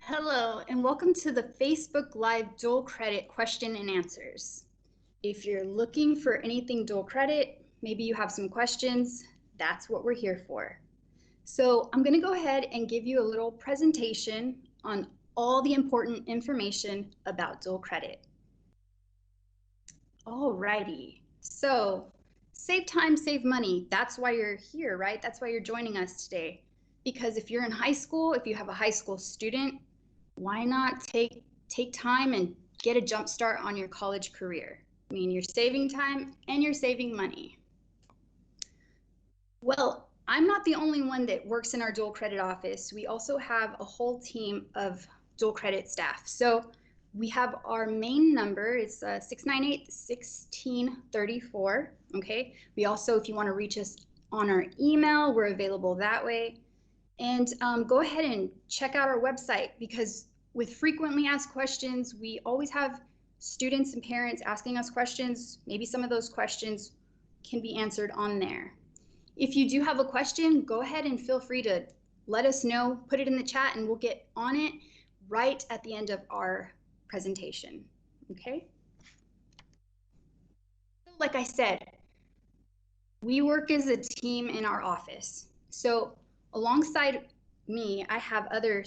Hello, and welcome to the Facebook Live Dual Credit question and answers. If you're looking for anything dual credit, maybe you have some questions, that's what we're here for. So I'm going to go ahead and give you a little presentation on all the important information about dual credit. Alrighty, so save time, save money. That's why you're here, right? That's why you're joining us today. Because if you're in high school, if you have a high school student, why not take time and get a jump start on your college career? I mean, you're saving time and you're saving money. Well, I'm not the only one that works in our dual credit office. We also have a whole team of dual credit staff. So we have our main number is 698-1634. Okay. We also, if you want to reach us on our email, we're available that way. And go ahead and check out our website, because with frequently asked questions, we always have students and parents asking us questions. Maybe some of those questions can be answered on there. If you do have a question, go ahead and feel free to let us know, put it in the chat, and we'll get on it right at the end of our presentation. Okay? Like I said, we work as a team in our office. So alongside me, I have other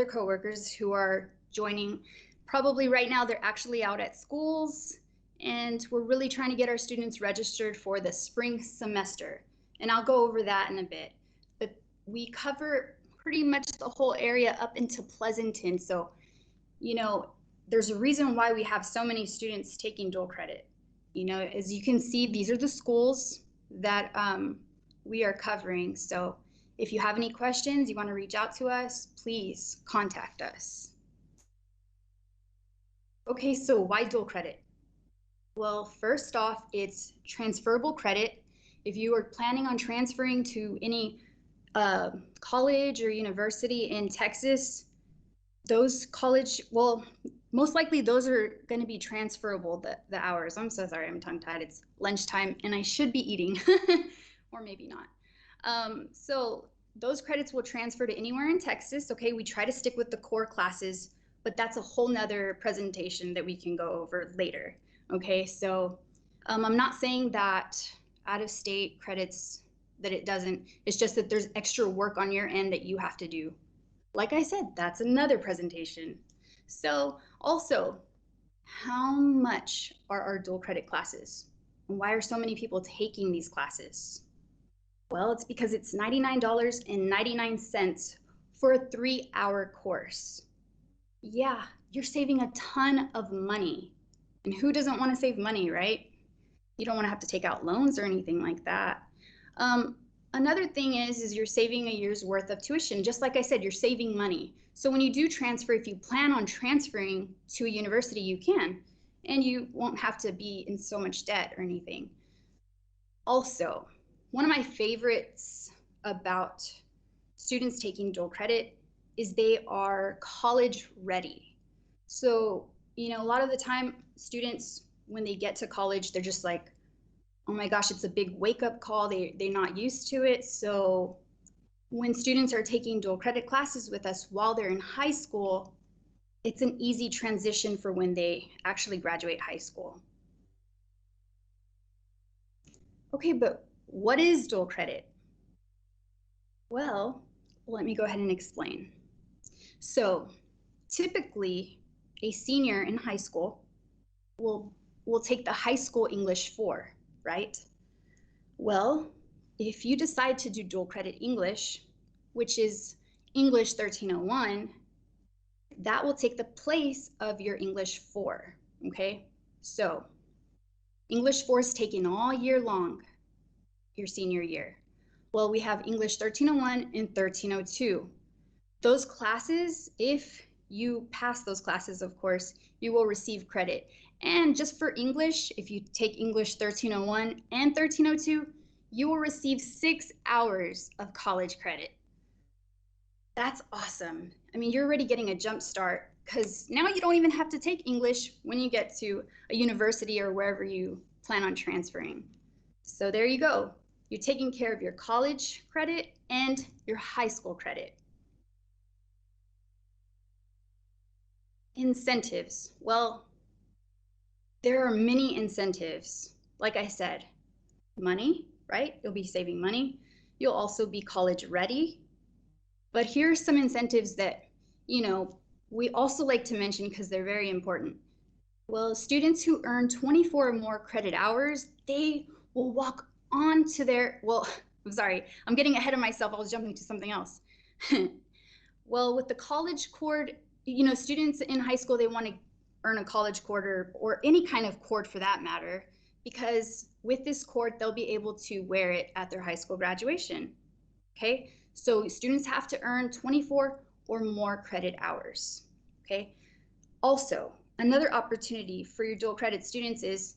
coworkers who are joining. Probably right now they're actually out at schools, and we're really trying to get our students registered for the spring semester. And I'll go over that in a bit. But we cover pretty much the whole area up into Pleasanton. So, you know, there's a reason why we have so many students taking dual credit. You know, as you can see, these are the schools that we are covering. So if you have any questions, you want to reach out to us, please contact us. Okay, so why dual credit? Well, first off, it's transferable credit. If you are planning on transferring to any college or university in Texas, those college, well, most likely those are going to be transferable, the hours. I'm so sorry, I'm tongue-tied. It's lunchtime and I should be eating, or maybe not. So those credits will transfer to anywhere in Texas. Okay, we try to stick with the core classes, but that's a whole nother presentation that we can go over later. Okay, so I'm not saying that out-of-state credits, that it doesn't. It's just that there's extra work on your end that you have to do. Like I said, that's another presentation. So also, how much are our dual credit classes? And why are so many people taking these classes? Well, it's because it's $99.99 for a 3-hour course. Yeah, you're saving a ton of money. And who doesn't want to save money, right? You don't want to have to take out loans or anything like that. Another thing is you're saving a year's worth of tuition. Just like I said, you're saving money. So when you do transfer, if you plan on transferring to a university, you can, and you won't have to be in so much debt or anything. Also, one of my favorites about students taking dual credit is they are college ready. So, you know, a lot of the time students, when they get to college, they're just like, oh my gosh, it's a big wake-up call. They're not used to it. So when students are taking dual credit classes with us while they're in high school, it's an easy transition for when they actually graduate high school. Okay, but what is dual credit? Well, let me go ahead and explain. So typically, a senior in high school will take the high school English 4, right? Well, if you decide to do dual credit English, which is English 1301, that will take the place of your English 4, okay? So English 4 is taken all year long, your senior year. Well, we have English 1301 and 1302. Those classes, if you pass those classes, of course, you will receive credit. And just for English, if you take English 1301 and 1302, you will receive 6 hours of college credit. That's awesome. I mean, you're already getting a jump start, because now you don't even have to take English when you get to a university or wherever you plan on transferring. So there you go. You're taking care of your college credit and your high school credit. Incentives. Well, there are many incentives. Like I said, money, right? You'll be saving money. You'll also be college ready. But here are some incentives that, we also like to mention because they're very important. Well, students who earn 24 or more credit hours, they will walk on to I'm sorry, I'm getting ahead of myself. I was jumping to something else. Well, with the college cord, students in high school, they want to earn a college cord or any kind of cord for that matter, because with this cord, they'll be able to wear it at their high school graduation. Okay, so students have to earn 24 or more credit hours. Okay, also, another opportunity for your dual credit students is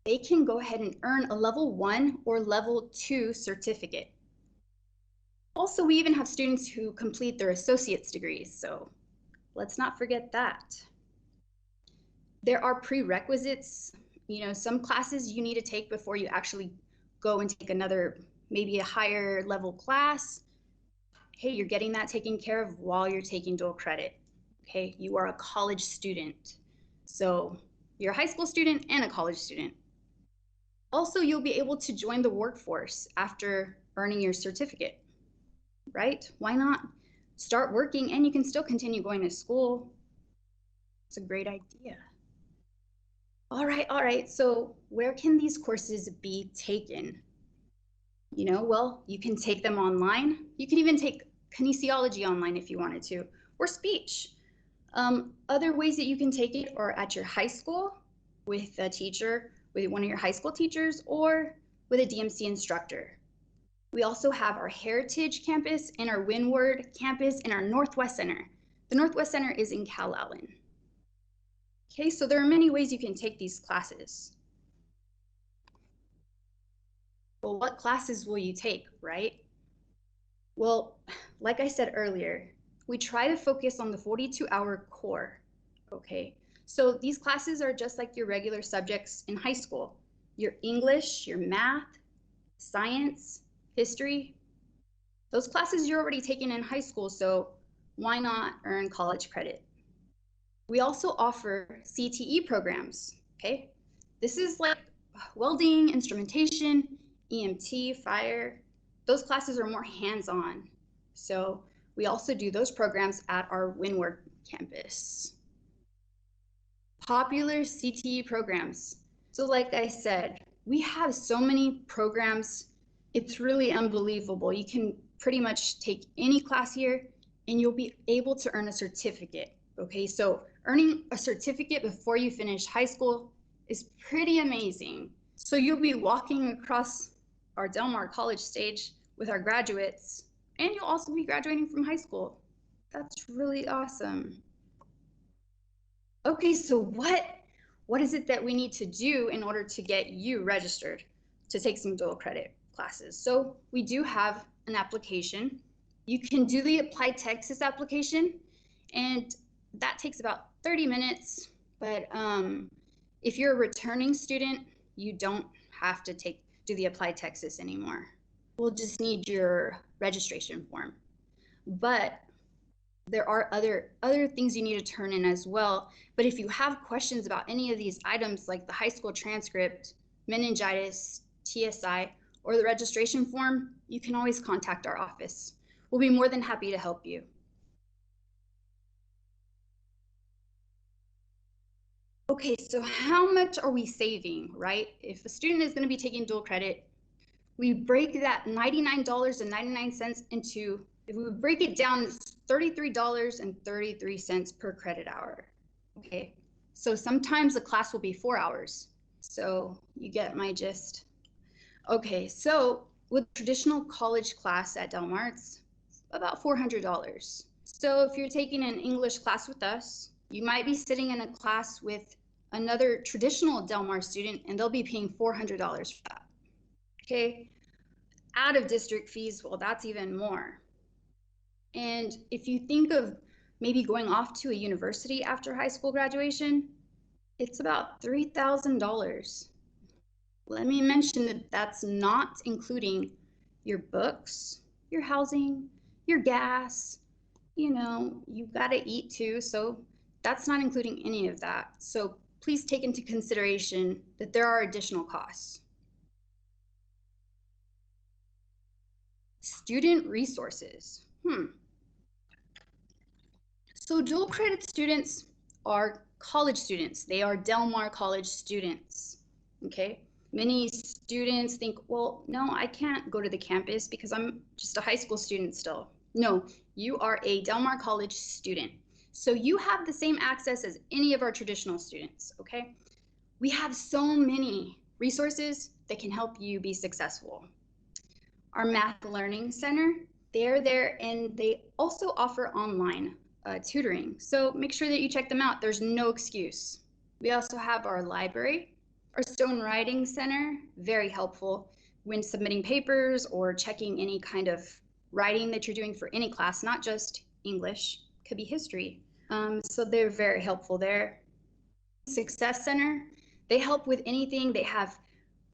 they can go ahead and earn a level 1 or level 2 certificate. Also, we even have students who complete their associate's degrees, so let's not forget that. There are prerequisites, some classes you need to take before you actually go and take another, maybe a higher level class. Hey, you're getting that taken care of while you're taking dual credit. Okay, you are a college student. So you're a high school student and a college student. Also, you'll be able to join the workforce after earning your certificate, right? Why not start working and you can still continue going to school? It's a great idea. All right. So where can these courses be taken? Well, you can take them online. You can even take kinesiology online if you wanted to, or speech. Other ways that you can take it are at your high school with a teacher, with one of your high school teachers, or with a DMC instructor. We also have our Heritage campus and our Windward campus and our Northwest Center. The Northwest Center is in Calallen. Okay, so there are many ways you can take these classes. Well, what classes will you take, right? Well, like I said earlier, we try to focus on the 42-hour core, okay? So these classes are just like your regular subjects in high school. Your English, your math, science, history. Those classes you're already taking in high school, so why not earn college credit? We also offer CTE programs, okay? This is like welding, instrumentation, EMT, fire. Those classes are more hands-on. So we also do those programs at our Windward campus. Popular CTE programs. So like I said, we have so many programs. It's really unbelievable. You can pretty much take any class here and you'll be able to earn a certificate. Okay, so earning a certificate before you finish high school is pretty amazing. So you'll be walking across our Del Mar College stage with our graduates, and you'll also be graduating from high school. That's really awesome. Okay, so what is it that we need to do in order to get you registered to take some dual credit classes? So we do have an application. You can do the Apply Texas application, and that takes about 30 minutes. But if you're a returning student, you don't have to do the Apply Texas anymore. We'll just need your registration form. But there are other things you need to turn in as well. But if you have questions about any of these items, like the high school transcript, meningitis, TSI, or the registration form, you can always contact our office. We'll be more than happy to help you. Okay, so how much are we saving, right? If a student is going to be taking dual credit, we break that $99.99 into, if we break it down, it's $33.33 per credit hour. Okay, so sometimes the class will be 4 hours. So you get my gist. Okay, so with traditional college class at Del Mar, it's about $400. So if you're taking an English class with us, you might be sitting in a class with another traditional Del Mar student and they'll be paying $400 for that. Okay, out of district fees, well, that's even more. And if you think of maybe going off to a university after high school graduation, it's about $3,000. Let me mention that that's not including your books, your housing, your gas, you gotta eat too. So That's not including any of that. So please take into consideration that there are additional costs. Student resources. So dual credit students are college students. They are Del Mar College students, okay? Many students think, well, no, I can't go to the campus because I'm just a high school student still. No, you are a Del Mar College student. So you have the same access as any of our traditional students, okay? We have so many resources that can help you be successful. Our Math Learning Center, they're there and they also offer online tutoring. So make sure that you check them out. There's no excuse. We also have our library, our Stone Writing Center, very helpful when submitting papers or checking any kind of writing that you're doing for any class, not just English, could be history. So they're very helpful there. Success Center, they help with anything. They have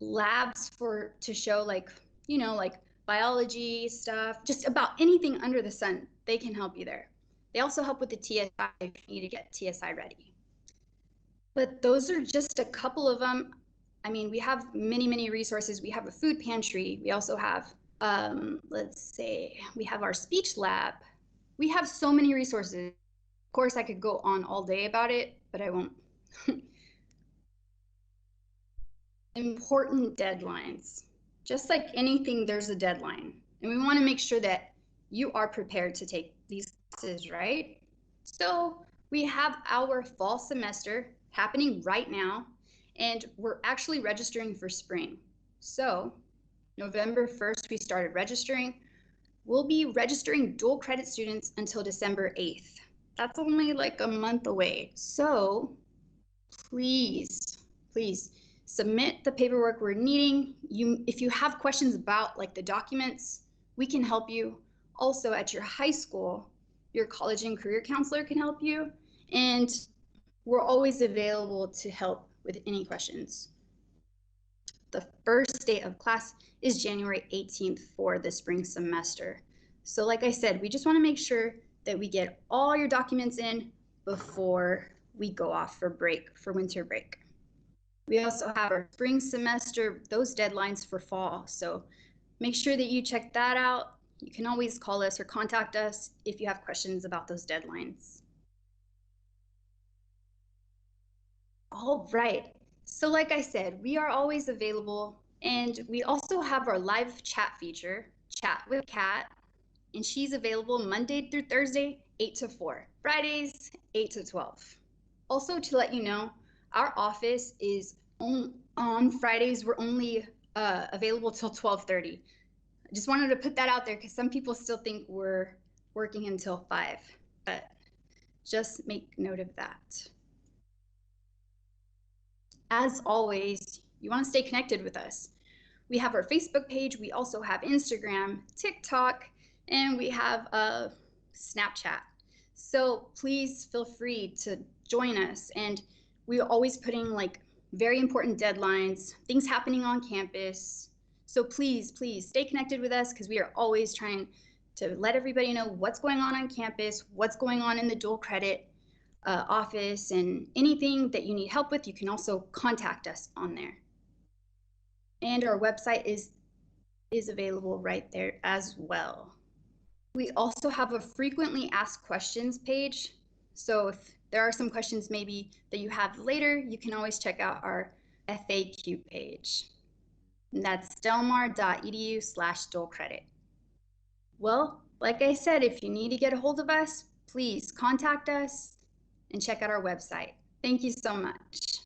labs to show like biology stuff, just about anything under the sun. They can help you there. They also help with the TSI if you need to get TSI ready. But those are just a couple of them. I mean, we have many resources. We have a food pantry. We also have, let's say, we have our speech lab. We have so many resources. Of course, I could go on all day about it, but I won't. Important deadlines. Just like anything, there's a deadline. And we want to make sure that you are prepared to take these classes, right? So we have our fall semester happening right now, and we're actually registering for spring. So November 1st, we started registering. We'll be registering dual credit students until December 8th. That's only like a month away. So please submit the paperwork we're needing. If you have questions about like the documents, we can help you. Also at your high school, your college and career counselor can help you. And we're always available to help with any questions. The first day of class is January 18th for the spring semester. So like I said, we just want to make sure that we get all your documents in before we go off for winter break. We also have our spring semester, those deadlines for fall. So make sure that you check that out. You can always call us or contact us if you have questions about those deadlines. All right. So like I said, we are always available, and we also have our live chat feature, Chat with Kat, and she's available Monday through Thursday, 8 to 4, Fridays, 8 to 12. Also to let you know, our office is on Fridays, we're only available till 12:30. I just wanted to put that out there because some people still think we're working until 5, but just make note of that. As always, you want to stay connected with us. We have our Facebook page. We also have Instagram, TikTok, and we have a Snapchat. So please feel free to join us. And we're always putting like very important deadlines, things happening on campus. So please stay connected with us because we are always trying to let everybody know what's going on campus, what's going on in the dual credit office, and anything that you need help with, you can also contact us on there. And our website is available right there as well. We also have a frequently asked questions page. So if there are some questions maybe that you have later, you can always check out our FAQ page. And that's delmar.edu/dual credit. Well, like I said, if you need to get a hold of us, please contact us and check out our website. Thank you so much.